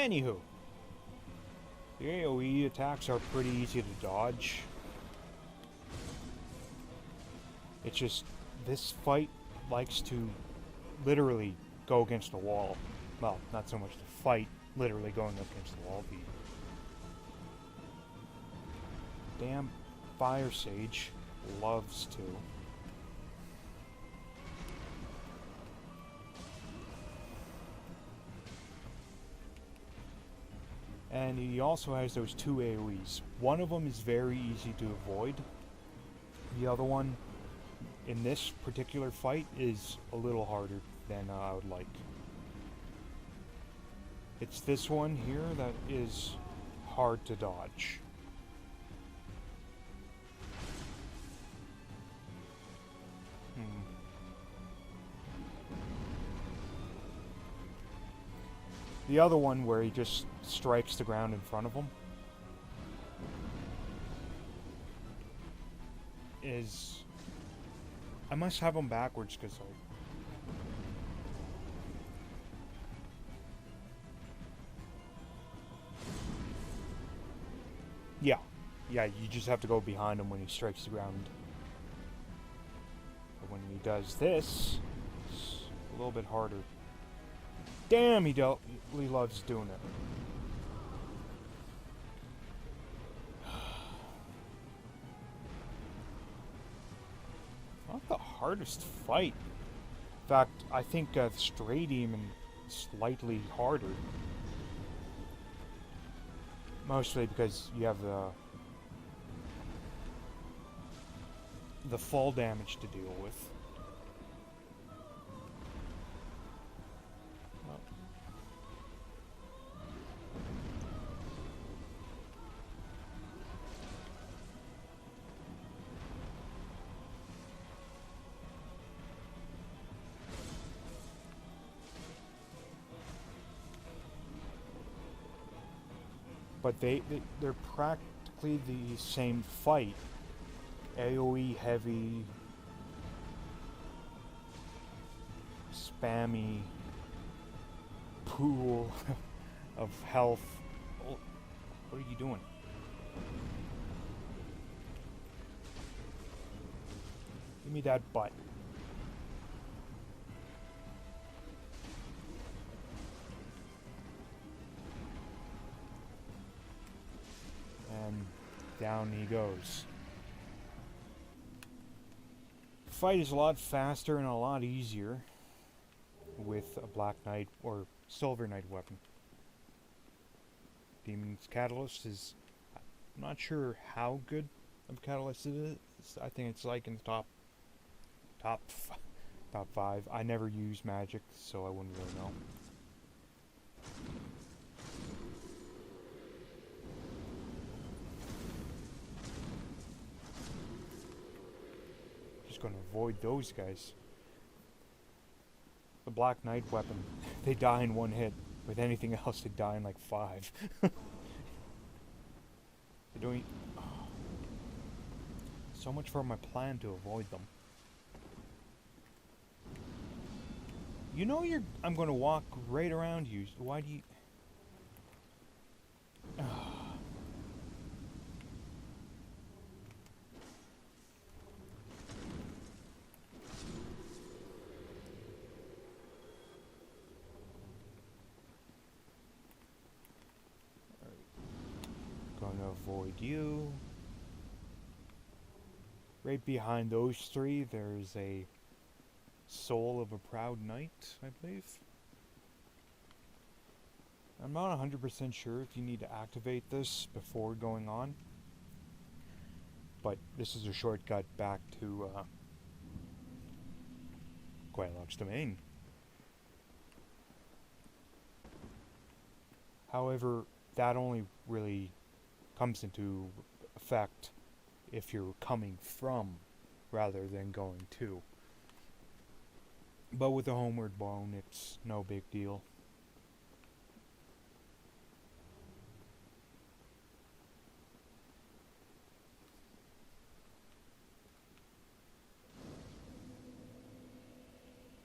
Anywho, the AoE attacks are pretty easy to dodge. It's just, this fight likes to literally go against the wall. Well, not so much the fight, literally going up against the wall. The damn Fire Sage loves to. And he also has those two AoEs. One of them is very easy to avoid. The other one, in this particular fight, is a little harder than I would like. It's this one here that is hard to dodge. The other one, where he just strikes the ground in front of him, is... I must have them backwards, because Yeah. Yeah, you just have to go behind him when he strikes the ground. But when he does this, it's a little bit harder. Damn, he loves doing it. Not the hardest fight. In fact, I think Stray Demon is slightly harder. Mostly because you have the fall damage to deal with. But they're practically the same fight. AoE heavy, spammy pool of health. Oh, what are you doing? Give me that butt. And down he goes. The fight is a lot faster and a lot easier with a Black Knight or Silver Knight weapon. Demon's Catalyst is... I'm not sure how good of Catalyst it is. I think it's like in the top 5. I never use magic, so I wouldn't really know. Going to avoid those guys. The Black Knight weapon, they die in one hit. With anything else, they die in like 5. They're doing so much for my plan to avoid them. You know I'm going to walk right around you. Why do you... Gonna avoid you. Right behind those three, there's a Soul of a Proud Knight, I believe. I'm not 100% sure if you need to activate this before going on, but this is a shortcut back to Quailog's Domain. However, that only really comes into effect if you're coming from rather than going to. But with the Homeward Bone, it's no big deal.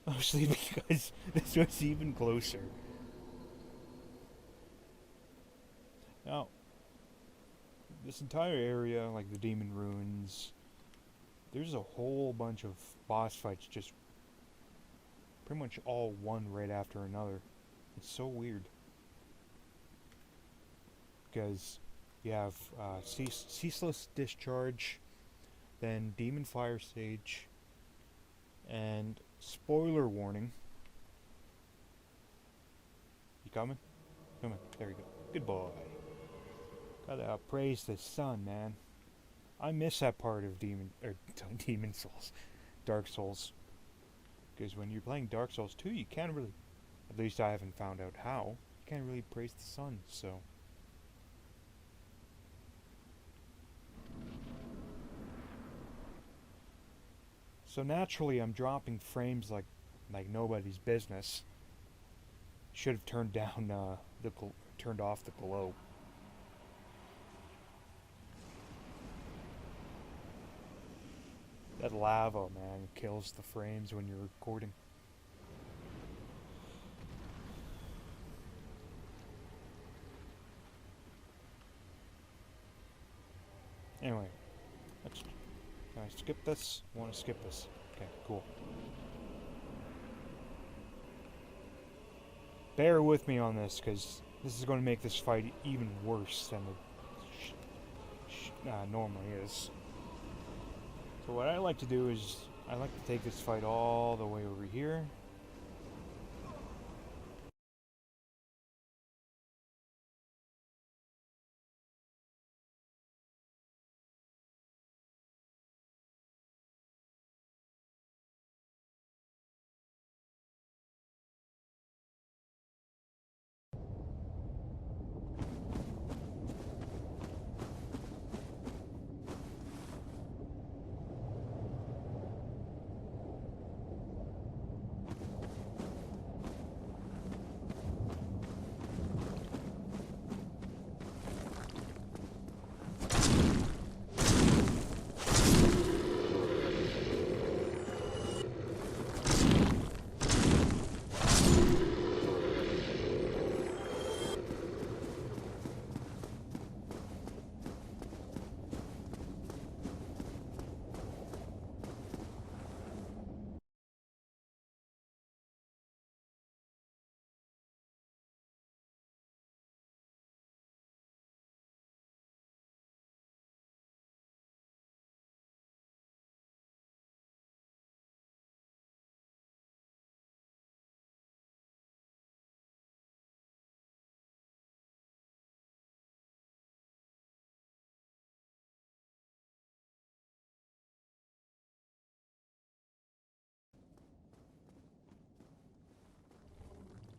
Mostly because this was even closer. Now, this entire area, like the Demon Ruins, there's a whole bunch of boss fights just pretty much all one right after another. It's so weird. Because you have Ceaseless Discharge, then Demon Fire Stage, and spoiler warning. You coming? Come on, there you go. Good boy. Gotta praise the sun, man. I miss that part of Demon Souls, Dark Souls. Because when you're playing Dark Souls 2, you can't really, at least I haven't found out how, you can't really praise the sun, so. So naturally I'm dropping frames like nobody's business. Should have turned down turned off the glow. That lava, man, kills the frames when you're recording. Anyway, can I skip this? I want to skip this. Okay, cool. Bear with me on this, because this is going to make this fight even worse than it normally is. So what I like to do is, I like to take this fight all the way over here.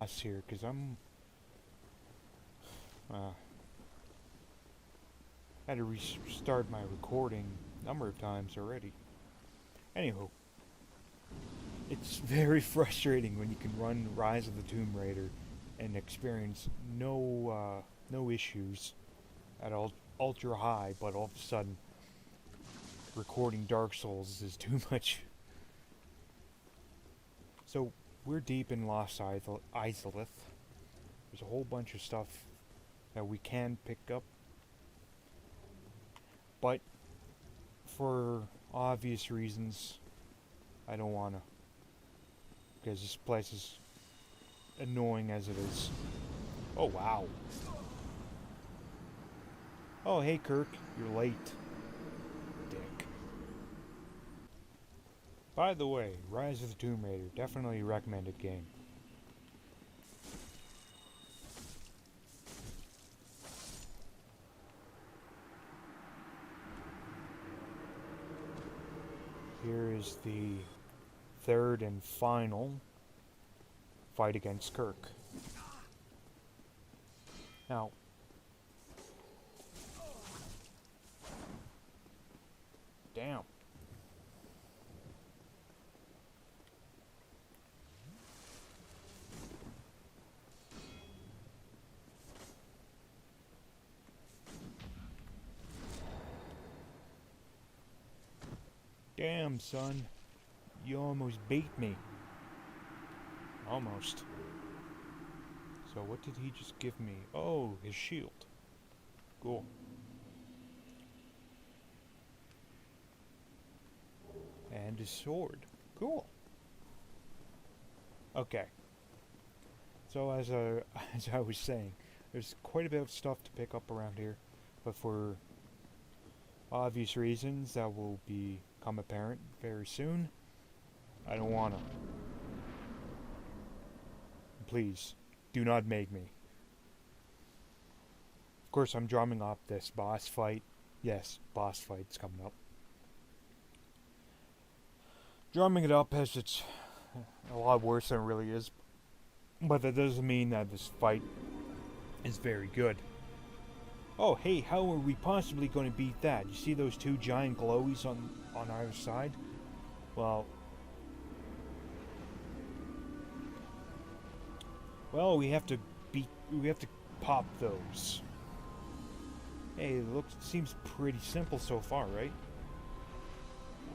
Here, because I'm had to restart my recording a number of times already. Anywho, it's very frustrating when you can run Rise of the Tomb Raider and experience no issues at all, ultra high, but all of a sudden recording Dark Souls is too much. So we're deep in Lost Izalith. There's a whole bunch of stuff that we can pick up, but for obvious reasons, I don't want to, because this place is annoying as it is. Oh wow. Oh hey Kirk, you're late. Dick. By the way, Rise of the Tomb Raider, definitely a recommended game. Here is the third and final fight against Kirk. Now, damn. Damn, son. You almost beat me. Almost. So what did he just give me? Oh, his shield. Cool. And his sword. Cool. Okay. So as as I was saying, there's quite a bit of stuff to pick up around here, but for obvious reasons that will become apparent very soon, I don't wanna. Please, do not make me. Of course, I'm drumming up this boss fight. Yes, boss fight's coming up. Drumming it up as it's a lot worse than it really is, but that doesn't mean that this fight is very good. Oh, hey, how are we possibly going to beat that? You see those two giant glowies on either side? Well, we have to pop those. Hey, it seems pretty simple so far, right?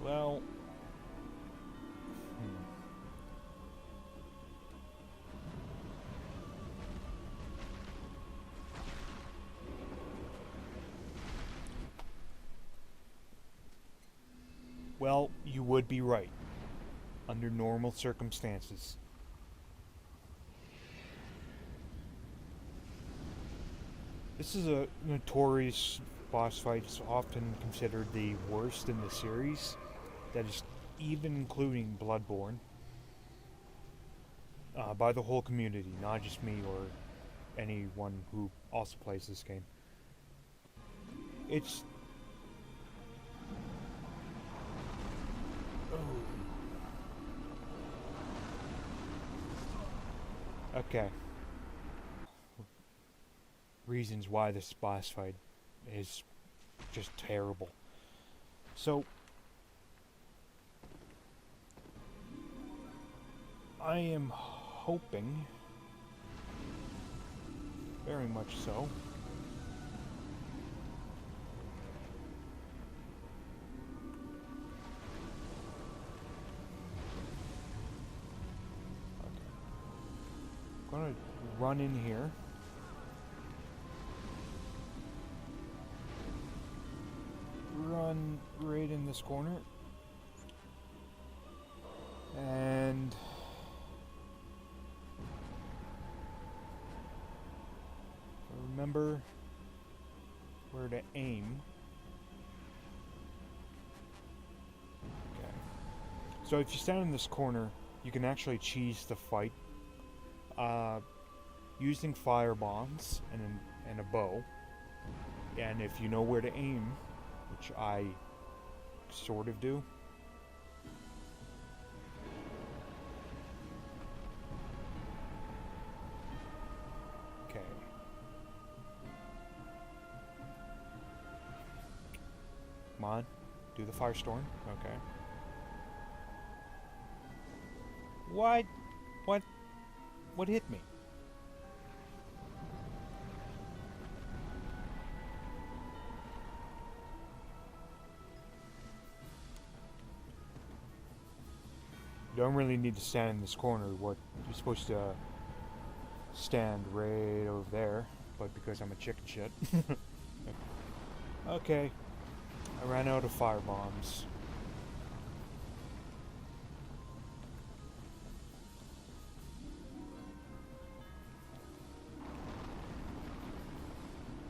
Well, Well, you would be right. Under normal circumstances. This is a notorious boss fight. It's often considered the worst in the series. That is even including Bloodborne. By the whole community, not just me or anyone who also plays this game. It's... Okay. Reasons why this boss fight is just terrible. So, I am hoping, very much so, I'm gonna run in here. Run right in this corner. And remember where to aim. Okay. So if you stand in this corner, you can actually cheese the fight. Using fire bombs and a bow, and if you know where to aim, which I sort of do. Okay. Come on, do the firestorm. Okay. What hit me? You don't really need to stand in this corner. What you're supposed to stand right over there, but because I'm a chicken shit. Okay, I ran out of fire bombs.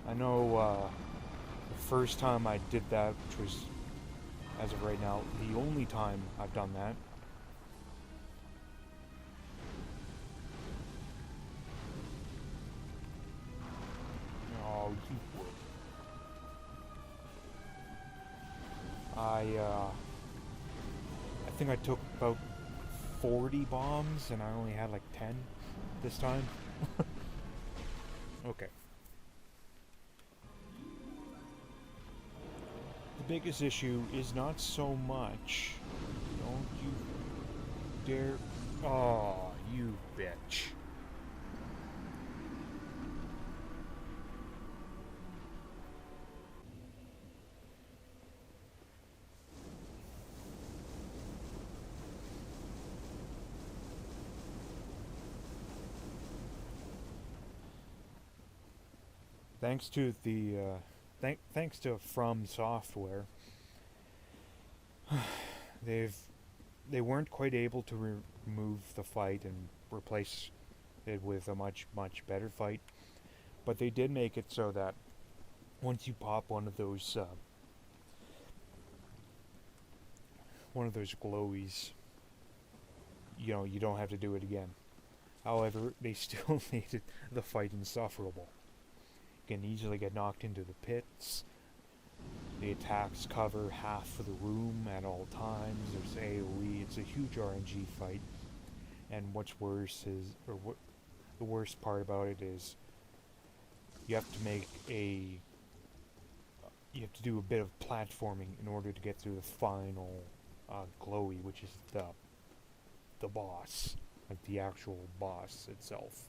I know the first time I did that, which was, as of right now, the only time I've done that. Oh, you would. I think I took about 40 bombs, and I only had like 10 this time. Okay. The biggest issue is not so much... Don't you dare... Oh, you bitch. Thanks to the thanks to From Software, they weren't quite able to remove the fight and replace it with a much better fight, but they did make it so that once you pop one of those glowies, you don't have to do it again. However, they still made the fight insufferable. You can easily get knocked into the pits. The attacks cover half of the room at all times. There's AoE. It's a huge RNG fight. And what's worse is, the worst part about it is, you have to do a bit of platforming in order to get through the final glowy, which is the boss, like the actual boss itself.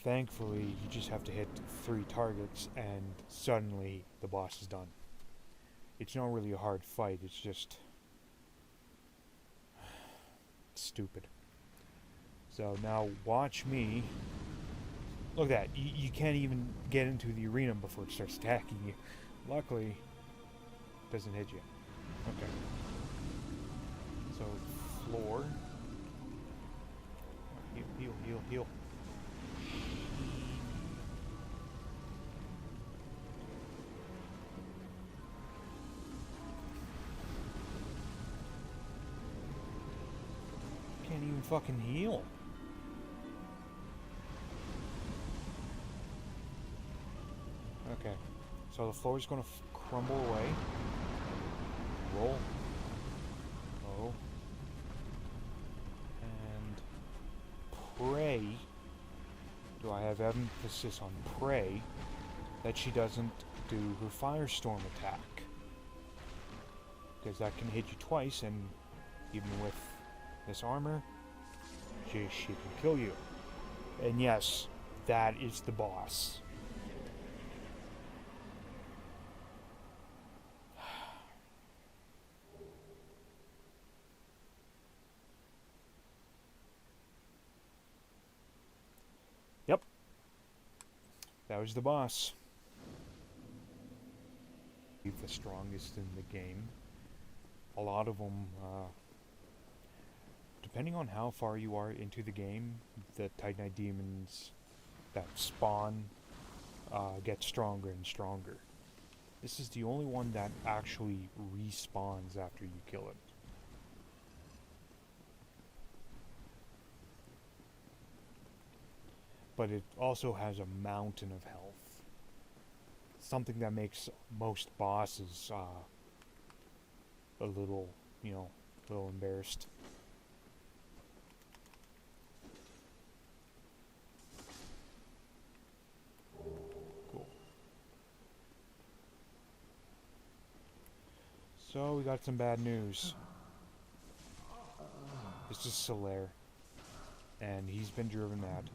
Thankfully, you just have to hit 3 targets and suddenly the boss is done. It's not really a hard fight, it's just stupid. So now watch me. Look at that, you can't even get into the arena before it starts attacking you. Luckily, it doesn't hit you. Okay. So, floor. Heal. Can't even fucking heal. Okay, so the floor is going to crumble away. Roll. Oh. And pray. Do I have emphasis on pray that she doesn't do her firestorm attack? Because that can hit you twice, and even with this armor, she can kill you. And yes, that is the boss. Yep. That was the boss. The strongest in the game. A lot of them, depending on how far you are into the game, the Titanite demons that spawn get stronger and stronger. This is the only one that actually respawns after you kill it. But it also has a mountain of health. Something that makes most bosses a little, embarrassed. Cool. So we got some bad news. This is Solaire, and he's been driven mad.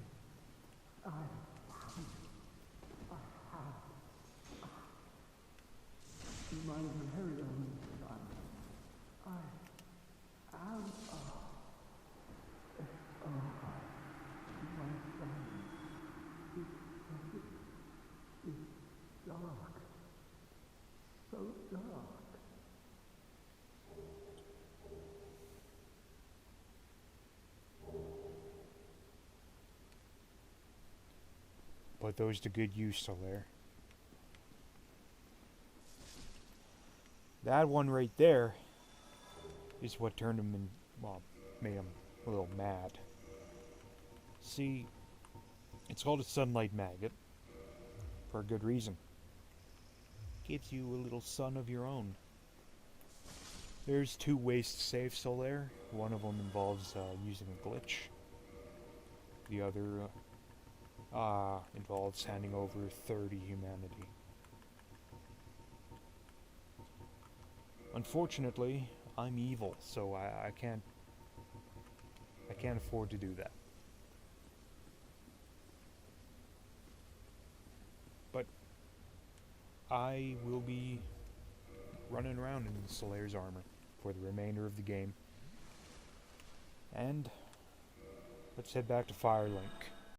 My very own son. I am my son. It's dark. So dark. Put those to good use, Solaire. That one right there is what turned him in, well, made him a little mad. See, it's called a sunlight maggot for a good reason. Gives you a little sun of your own. There's 2 ways to save Solaire. One of them involves using a glitch. The other involves handing over 30 humanity. Unfortunately, I'm evil, so I can't afford to do that. But I will be running around in Solaire's armor for the remainder of the game. And let's head back to Firelink.